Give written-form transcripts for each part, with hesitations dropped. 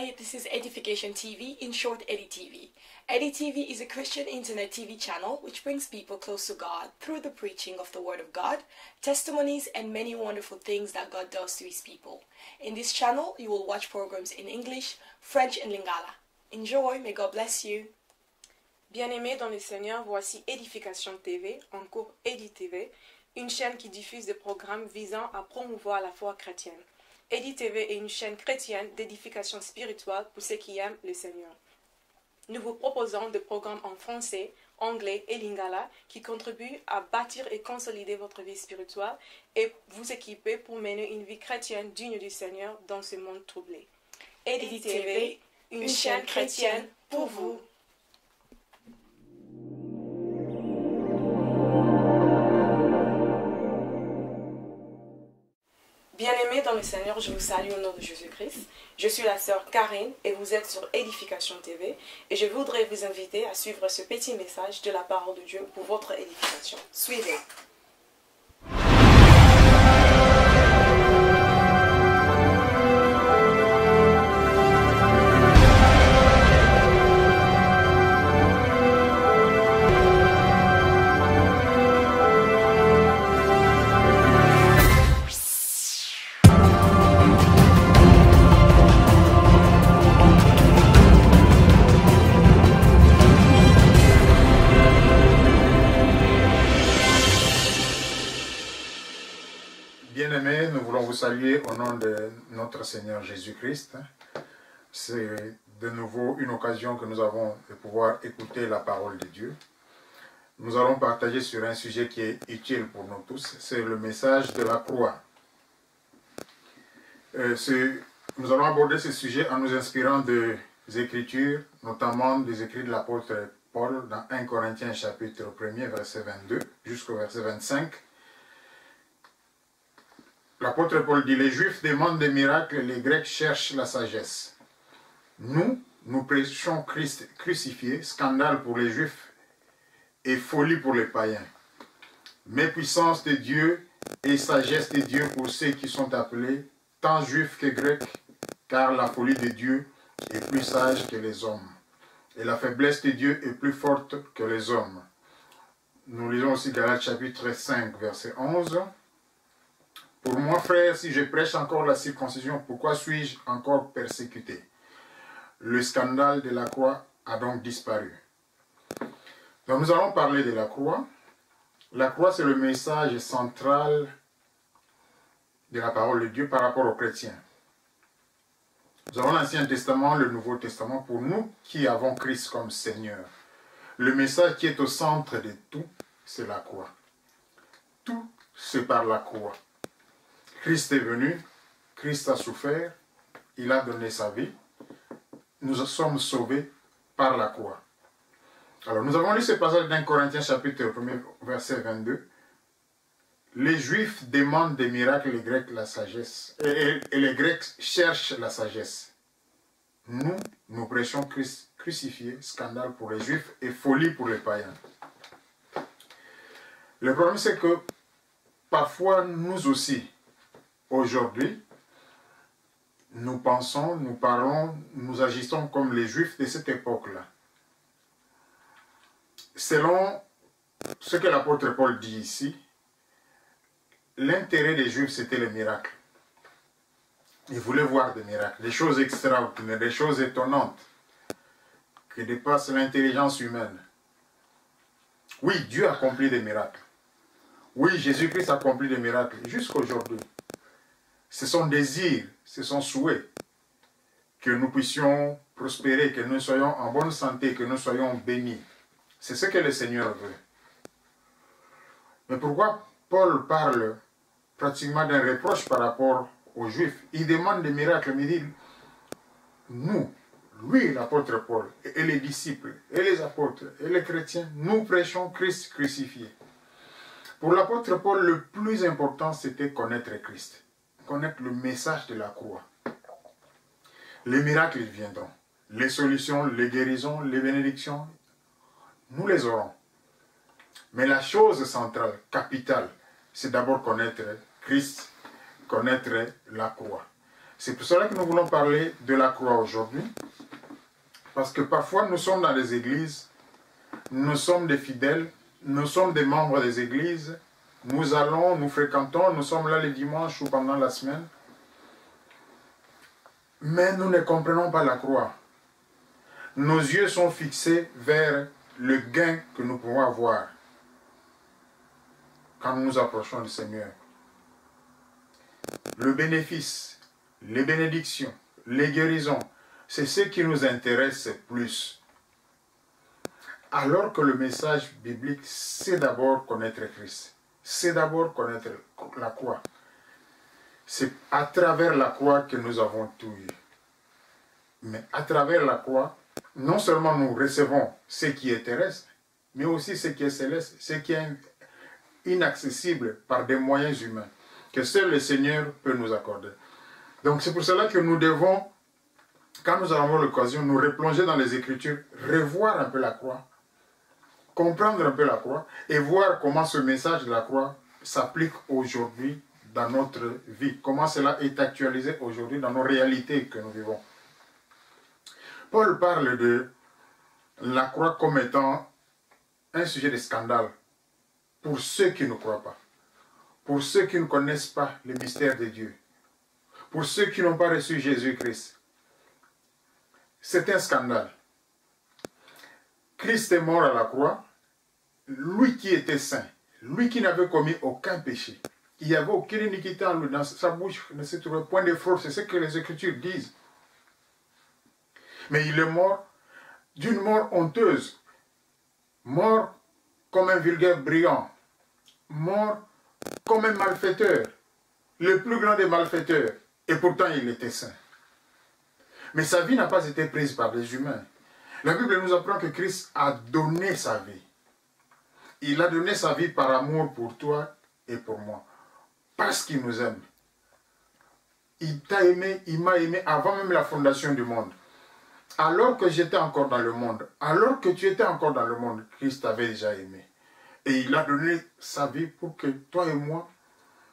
everybody, this is Edification TV, in short EdiTV. EdiTV is a Christian internet TV channel which brings people close to God through the preaching of the Word of God, testimonies and many wonderful things that God does to His people. In this channel, you will watch programs in English, French and Lingala. Enjoy, may God bless you. Bien-aimés dans le Seigneur, voici Edification TV, en cours EdiTV, une chaîne qui diffuse des programmes visant à promouvoir la foi chrétienne. EdiTV est une chaîne chrétienne d'édification spirituelle pour ceux qui aiment le Seigneur. Nous vous proposons des programmes en français, anglais et lingala qui contribuent à bâtir et consolider votre vie spirituelle et vous équiper pour mener une vie chrétienne digne du Seigneur dans ce monde troublé. EdiTV, une chaîne chrétienne pour vous. Bien-aimés dans le Seigneur, je vous salue au nom de Jésus-Christ. Je suis la sœur Karine et vous êtes sur Edification TV et je voudrais vous inviter à suivre ce petit message de la parole de Dieu pour votre édification. Suivez. Bien-aimés, nous voulons vous saluer au nom de notre Seigneur Jésus-Christ. C'est de nouveau une occasion que nous avons de pouvoir écouter la parole de Dieu. Nous allons partager sur un sujet qui est utile pour nous tous, c'est le message de la croix. Nous allons aborder ce sujet en nous inspirant des Écritures, notamment des écrits de l'apôtre Paul dans 1 Corinthiens chapitre 1er, verset 22 jusqu'au verset 25. L'apôtre Paul dit, les Juifs demandent des miracles, les Grecs cherchent la sagesse. Nous prêchons Christ crucifié, scandale pour les Juifs et folie pour les païens. Mais puissance de Dieu et sagesse de Dieu pour ceux qui sont appelés, tant Juifs que Grecs, car la folie de Dieu est plus sage que les hommes, et la faiblesse de Dieu est plus forte que les hommes. Nous lisons aussi Galates chapitre 5, verset 11. Pour moi, frère, si je prêche encore la circoncision, pourquoi suis-je encore persécuté? Le scandale de la croix a donc disparu. Donc nous allons parler de la croix. La croix, c'est le message central de la parole de Dieu par rapport aux chrétiens. Nous avons l'Ancien Testament, le Nouveau Testament, pour nous qui avons Christ comme Seigneur. Le message qui est au centre de tout, c'est la croix. Tout, c'est par la croix. Christ est venu, Christ a souffert, il a donné sa vie. Nous sommes sauvés par la croix. Alors nous avons lu ce passage d'un Corinthiens chapitre 1, verset 22. Les Juifs demandent des miracles, les Grecs la sagesse. Et les Grecs cherchent la sagesse. Nous prêchons Christ crucifié, scandale pour les Juifs et folie pour les païens. Le problème c'est que parfois nous aussi, aujourd'hui, nous pensons, nous parlons, nous agissons comme les Juifs de cette époque-là. Selon ce que l'apôtre Paul dit ici, l'intérêt des Juifs, c'était les miracles. Ils voulaient voir des miracles, des choses extraordinaires, des choses étonnantes, qui dépassent l'intelligence humaine. Oui, Dieu accomplit des miracles. Oui, Jésus-Christ accomplit des miracles jusqu'à aujourd'hui. C'est son désir, c'est son souhait que nous puissions prospérer, que nous soyons en bonne santé, que nous soyons bénis. C'est ce que le Seigneur veut. Mais pourquoi Paul parle pratiquement d'un reproche par rapport aux Juifs? Il demande des miracles, mais il dit, nous, lui, l'apôtre Paul, et les disciples, et les apôtres, et les chrétiens, nous prêchons Christ crucifié. Pour l'apôtre Paul, le plus important, c'était connaître Christ. Connaître le message de la croix. Les miracles, ils viendront. Les solutions, les guérisons, les bénédictions, nous les aurons. Mais la chose centrale, capitale, c'est d'abord connaître Christ, connaître la croix. C'est pour cela que nous voulons parler de la croix aujourd'hui. Parce que parfois nous sommes dans les églises, nous sommes des fidèles, nous sommes des membres des églises, nous allons, nous fréquentons, nous sommes là les dimanches ou pendant la semaine. Mais nous ne comprenons pas la croix. Nos yeux sont fixés vers le gain que nous pouvons avoir quand nous nous approchons du Seigneur. Le bénéfice, les bénédictions, les guérisons, c'est ce qui nous intéresse plus. Alors que le message biblique, c'est d'abord connaître Christ. C'est d'abord connaître la croix. C'est à travers la croix que nous avons tout eu. Mais à travers la croix, non seulement nous recevons ce qui est terrestre, mais aussi ce qui est céleste, ce qui est inaccessible par des moyens humains, que seul le Seigneur peut nous accorder. Donc c'est pour cela que nous devons, quand nous avons l'occasion, nous replonger dans les Écritures, revoir un peu la croix, comprendre un peu la croix, et voir comment ce message de la croix s'applique aujourd'hui dans notre vie, comment cela est actualisé aujourd'hui dans nos réalités que nous vivons. Paul parle de la croix comme étant un sujet de scandale pour ceux qui ne croient pas, pour ceux qui ne connaissent pas le mystère de Dieu, pour ceux qui n'ont pas reçu Jésus-Christ. C'est un scandale. Christ est mort à la croix, lui qui était saint, lui qui n'avait commis aucun péché. Il n'y avait aucune iniquité en lui, dans sa bouche ne se trouvait point de fraude, c'est ce que les Écritures disent. Mais il est mort d'une mort honteuse, mort comme un vulgaire brigand, mort comme un malfaiteur, le plus grand des malfaiteurs, et pourtant il était saint. Mais sa vie n'a pas été prise par les humains. La Bible nous apprend que Christ a donné sa vie. Il a donné sa vie par amour pour toi et pour moi, parce qu'il nous aime. Il t'a aimé, il m'a aimé avant même la fondation du monde. Alors que j'étais encore dans le monde, alors que tu étais encore dans le monde, Christ t'avait déjà aimé. Et il a donné sa vie pour que toi et moi,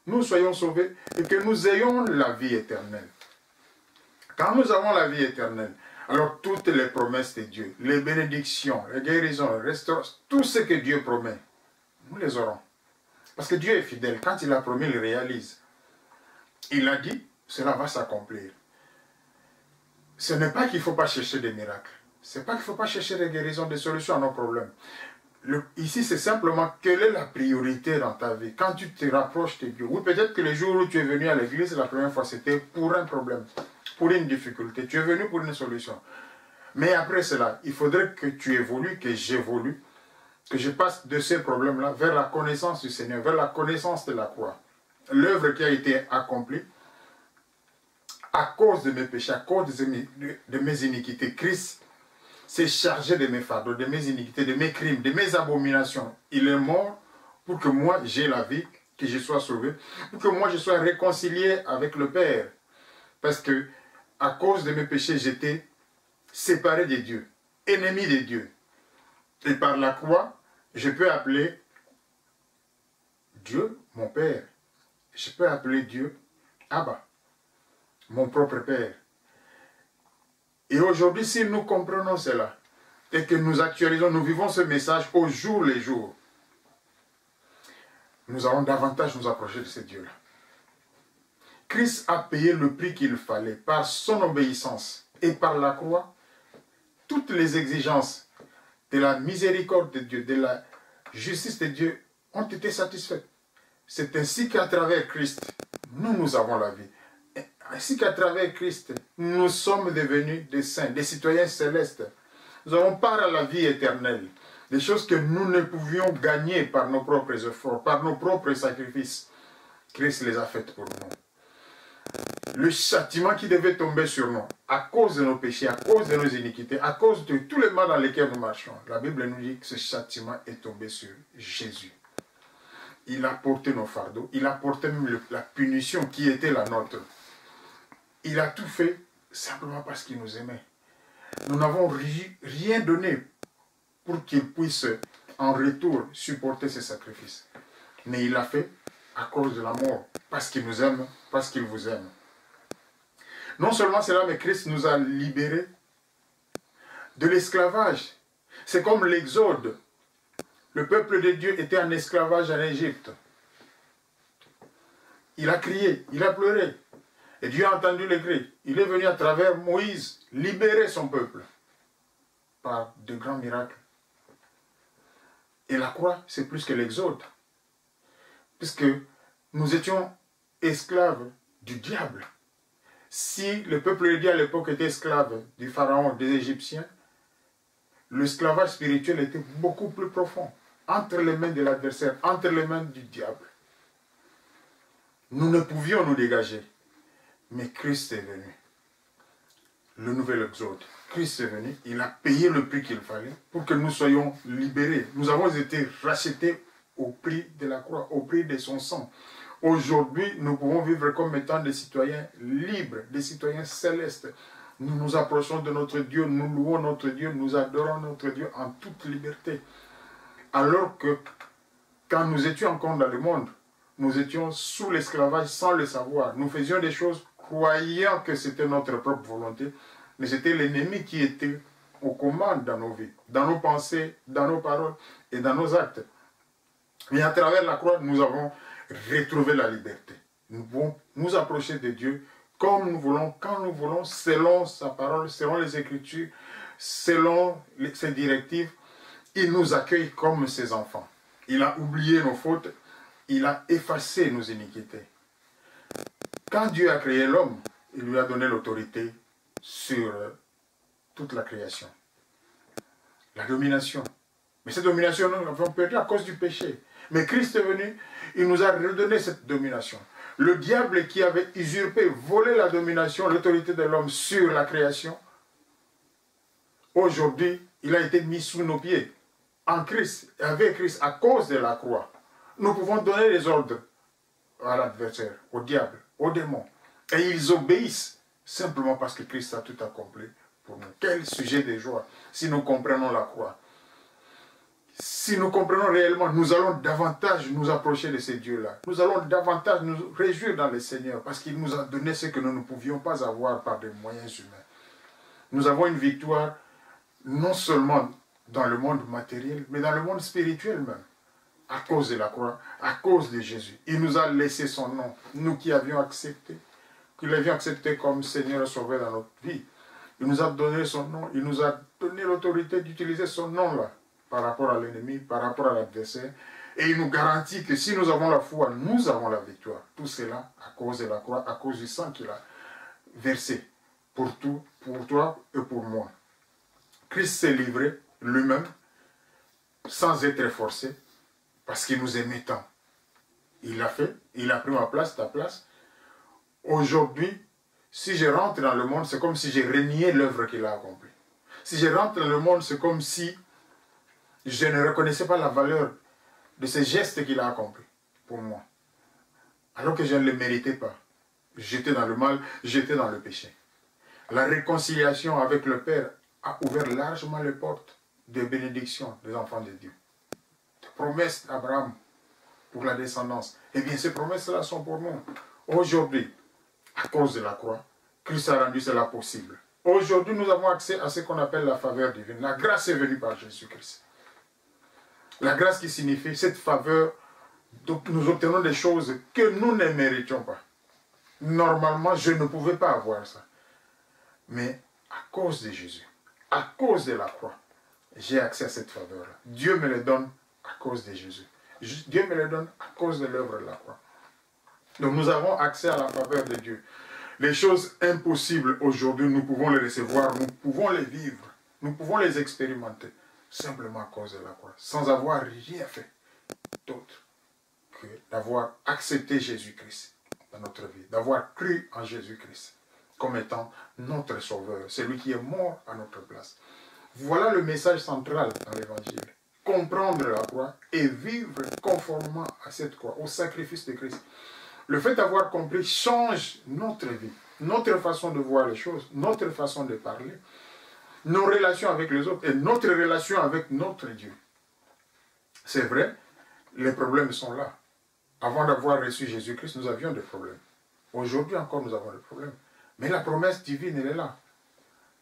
nous soyons sauvés et que nous ayons la vie éternelle. Quand nous avons la vie éternelle, alors toutes les promesses de Dieu, les bénédictions, les guérisons, les restaurations, tout ce que Dieu promet, nous les aurons. Parce que Dieu est fidèle. Quand il a promis, il le réalise. Il a dit, cela va s'accomplir. Ce n'est pas qu'il ne faut pas chercher des miracles. Ce n'est pas qu'il ne faut pas chercher des guérisons, des solutions à nos problèmes. Ici, c'est simplement quelle est la priorité dans ta vie. Quand tu te rapproches de Dieu. Oui, peut-être que le jour où tu es venu à l'église, la première fois, c'était pour un problème, pour une difficulté. Tu es venu pour une solution. Mais après cela, il faudrait que tu évolues, que j'évolue, que je passe de ces problèmes-là vers la connaissance du Seigneur, vers la connaissance de la croix. L'œuvre qui a été accomplie, à cause de mes péchés, à cause de mes iniquités, Christ s'est chargé de mes fardeaux, de mes iniquités, de mes crimes, de mes abominations. Il est mort pour que moi j'ai la vie, que je sois sauvé, pour que moi je sois réconcilié avec le Père. Parce que à cause de mes péchés, j'étais séparé de Dieu, ennemi de Dieu. Et par la croix, je peux appeler Dieu mon Père. Je peux appeler Dieu Abba, mon propre Père. Et aujourd'hui, si nous comprenons cela, et que nous actualisons, nous vivons ce message au jour le jour, nous allons davantage nous approcher de ce Dieu-là. Christ a payé le prix qu'il fallait par son obéissance et par la croix. Toutes les exigences de la miséricorde de Dieu, de la justice de Dieu ont été satisfaites. C'est ainsi qu'à travers Christ, nous avons la vie. Ainsi qu'à travers Christ, nous sommes devenus des saints, des citoyens célestes. Nous avons part à la vie éternelle. Des choses que nous ne pouvions gagner par nos propres efforts, par nos propres sacrifices. Christ les a faites pour nous. Le châtiment qui devait tomber sur nous, à cause de nos péchés, à cause de nos iniquités, à cause de tous les mal dans lesquels nous marchons, la Bible nous dit que ce châtiment est tombé sur Jésus. Il a porté nos fardeaux, il a porté même la punition qui était la nôtre. Il a tout fait simplement parce qu'il nous aimait. Nous n'avons rien donné pour qu'il puisse en retour supporter ses sacrifices. Mais il l'a fait à cause de l'amour, parce qu'il nous aime, parce qu'il vous aime. Non seulement cela, mais Christ nous a libérés de l'esclavage. C'est comme l'Exode. Le peuple de Dieu était en esclavage en Égypte. Il a crié, il a pleuré. Et Dieu a entendu les cris. Il est venu à travers Moïse libérer son peuple par de grands miracles. Et la croix, c'est plus que l'Exode. Puisque nous étions esclaves du diable. Si le peuple de Dieu à l'époque était esclave du pharaon, des Égyptiens, l'esclavage spirituel était beaucoup plus profond, entre les mains de l'adversaire, entre les mains du diable. Nous ne pouvions nous dégager, mais Christ est venu. Le nouvel exode. Christ est venu, il a payé le prix qu'il fallait pour que nous soyons libérés. Nous avons été rachetés au prix de la croix, au prix de son sang. Aujourd'hui, nous pouvons vivre comme étant des citoyens libres, des citoyens célestes. Nous nous approchons de notre Dieu, nous louons notre Dieu, nous adorons notre Dieu en toute liberté. Alors que quand nous étions encore dans le monde, nous étions sous l'esclavage sans le savoir. Nous faisions des choses croyant que c'était notre propre volonté, mais c'était l'ennemi qui était aux commandes dans nos vies, dans nos pensées, dans nos paroles et dans nos actes. Mais à travers la croix, nous avons retrouvé la liberté. Nous pouvons nous approcher de Dieu comme nous voulons, quand nous voulons, selon sa parole, selon les Écritures, selon ses directives. Il nous accueille comme ses enfants. Il a oublié nos fautes, il a effacé nos iniquités. Quand Dieu a créé l'homme, il lui a donné l'autorité sur toute la création. La domination. Mais cette domination, nous l'avons perdue à cause du péché. Mais Christ est venu, il nous a redonné cette domination. Le diable qui avait usurpé, volé la domination, l'autorité de l'homme sur la création, aujourd'hui, il a été mis sous nos pieds. En Christ, avec Christ, à cause de la croix, nous pouvons donner les ordres à l'adversaire, au diable, aux démons. Et ils obéissent simplement parce que Christ a tout accompli pour nous. Quel sujet de joie si nous comprenons la croix. Si nous comprenons réellement, nous allons davantage nous approcher de ces dieux-là. Nous allons davantage nous réjouir dans le Seigneur parce qu'il nous a donné ce que nous ne pouvions pas avoir par des moyens humains. Nous avons une victoire non seulement dans le monde matériel, mais dans le monde spirituel même. À cause de la croix, à cause de Jésus. Il nous a laissé son nom, nous qui l'avions accepté comme Seigneur et Sauveur dans notre vie. Il nous a donné son nom, il nous a donné l'autorité d'utiliser son nom-là par rapport à l'ennemi, par rapport à l'adversaire. Et il nous garantit que si nous avons la foi, nous avons la victoire. Tout cela à cause de la croix, à cause du sang qu'il a versé pour toi et pour moi. Christ s'est livré lui-même sans être forcé parce qu'il nous aimait tant. Il l'a fait, il a pris ma place, ta place. Aujourd'hui, si je rentre dans le monde, c'est comme si j'ai renié l'œuvre qu'il a accomplie. Si je rentre dans le monde, c'est comme si je ne reconnaissais pas la valeur de ces gestes qu'il a accomplis pour moi. Alors que je ne le méritais pas. J'étais dans le mal, j'étais dans le péché. La réconciliation avec le Père a ouvert largement les portes de bénédiction des enfants de Dieu. Des promesses d'Abraham pour la descendance. Eh bien, ces promesses-là sont pour nous. Aujourd'hui, à cause de la croix, Christ a rendu cela possible. Aujourd'hui, nous avons accès à ce qu'on appelle la faveur divine. La grâce est venue par Jésus-Christ. La grâce qui signifie cette faveur, donc nous obtenons des choses que nous ne méritions pas. Normalement, je ne pouvais pas avoir ça. Mais à cause de Jésus, à cause de la croix, j'ai accès à cette faveur-là. Dieu me le donne à cause de Jésus. Dieu me le donne à cause de l'œuvre de la croix. Donc nous avons accès à la faveur de Dieu. Les choses impossibles aujourd'hui, nous pouvons les recevoir, nous pouvons les vivre, nous pouvons les expérimenter, simplement à cause de la croix, sans avoir rien fait d'autre que d'avoir accepté Jésus-Christ dans notre vie, d'avoir cru en Jésus-Christ comme étant notre Sauveur, celui qui est mort à notre place. Voilà le message central dans l'Évangile. Comprendre la croix et vivre conformément à cette croix, au sacrifice de Christ. Le fait d'avoir compris change notre vie, notre façon de voir les choses, notre façon de parler, nos relations avec les autres et notre relation avec notre Dieu. C'est vrai, les problèmes sont là. Avant d'avoir reçu Jésus-Christ, nous avions des problèmes. Aujourd'hui encore, nous avons des problèmes. Mais la promesse divine, elle est là.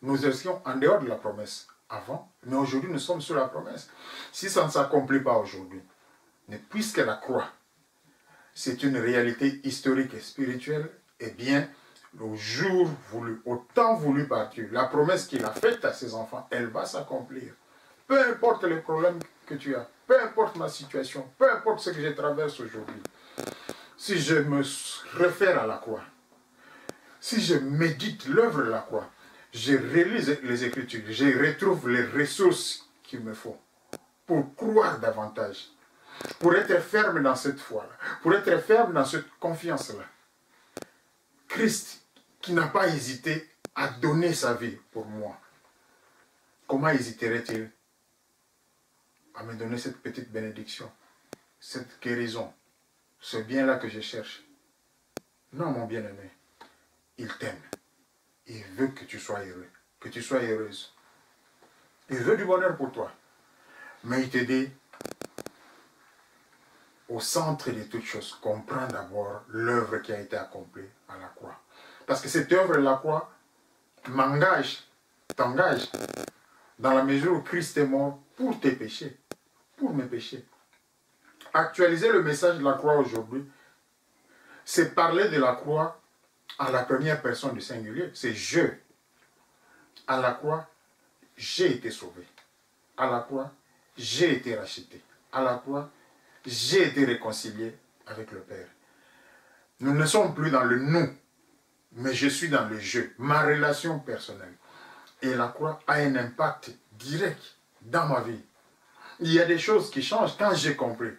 Nous étions en dehors de la promesse avant, mais aujourd'hui nous sommes sur la promesse. Si ça ne s'accomplit pas aujourd'hui, mais puisque la croix, c'est une réalité historique et spirituelle, eh bien, le jour voulu, au temps voulu par Dieu, la promesse qu'il a faite à ses enfants, elle va s'accomplir. Peu importe les problèmes que tu as, peu importe ma situation, peu importe ce que je traverse aujourd'hui, si je me réfère à la croix, si je médite l'œuvre de la croix, je relis les Écritures, je retrouve les ressources qu'il me faut pour croire davantage, pour être ferme dans cette foi-là, pour être ferme dans cette confiance-là. Christ, qui n'a pas hésité à donner sa vie pour moi, comment hésiterait-il à me donner cette petite bénédiction, cette guérison, ce bien-là que je cherche? Non, mon bien-aimé, il t'aime. Il veut que tu sois heureux, que tu sois heureuse. Il veut du bonheur pour toi. Mais il te dit, au centre de toutes choses, comprends d'abord l'œuvre qui a été accomplie à la croix. Parce que cette œuvre de la croix m'engage, t'engage, dans la mesure où Christ est mort pour tes péchés, pour mes péchés. Actualiser le message de la croix aujourd'hui, c'est parler de la croix à la première personne du singulier, c'est je. À la croix, j'ai été sauvé. À la croix, j'ai été racheté. À la croix, j'ai été réconcilié avec le Père. Nous ne sommes plus dans le nous, mais je suis dans le je, ma relation personnelle. Et la croix a un impact direct dans ma vie. Il y a des choses qui changent quand j'ai compris.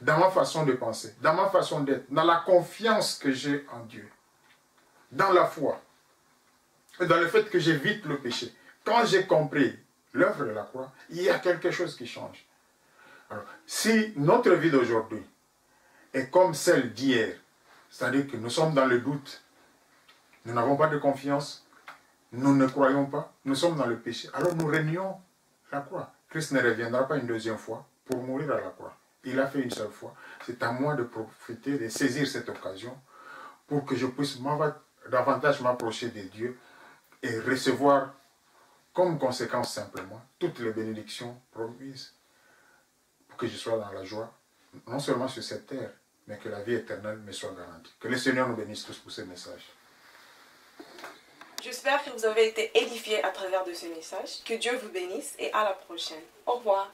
Dans ma façon de penser, dans ma façon d'être, dans la confiance que j'ai en Dieu, dans la foi, dans le fait que j'évite le péché. Quand j'ai compris l'œuvre de la croix, il y a quelque chose qui change. Alors, si notre vie d'aujourd'hui est comme celle d'hier, c'est-à-dire que nous sommes dans le doute, nous n'avons pas de confiance, nous ne croyons pas, nous sommes dans le péché, alors nous renions la croix. Christ ne reviendra pas une deuxième fois pour mourir à la croix. Il l'a fait une seule fois. C'est à moi de profiter, de saisir cette occasion pour que je puisse davantage m'approcher de Dieu et recevoir comme conséquence simplement toutes les bénédictions promises pour que je sois dans la joie, non seulement sur cette terre, mais que la vie éternelle me soit garantie. Que le Seigneur nous bénisse tous pour ce message. J'espère que vous avez été édifiés à travers de ce message. Que Dieu vous bénisse et à la prochaine. Au revoir.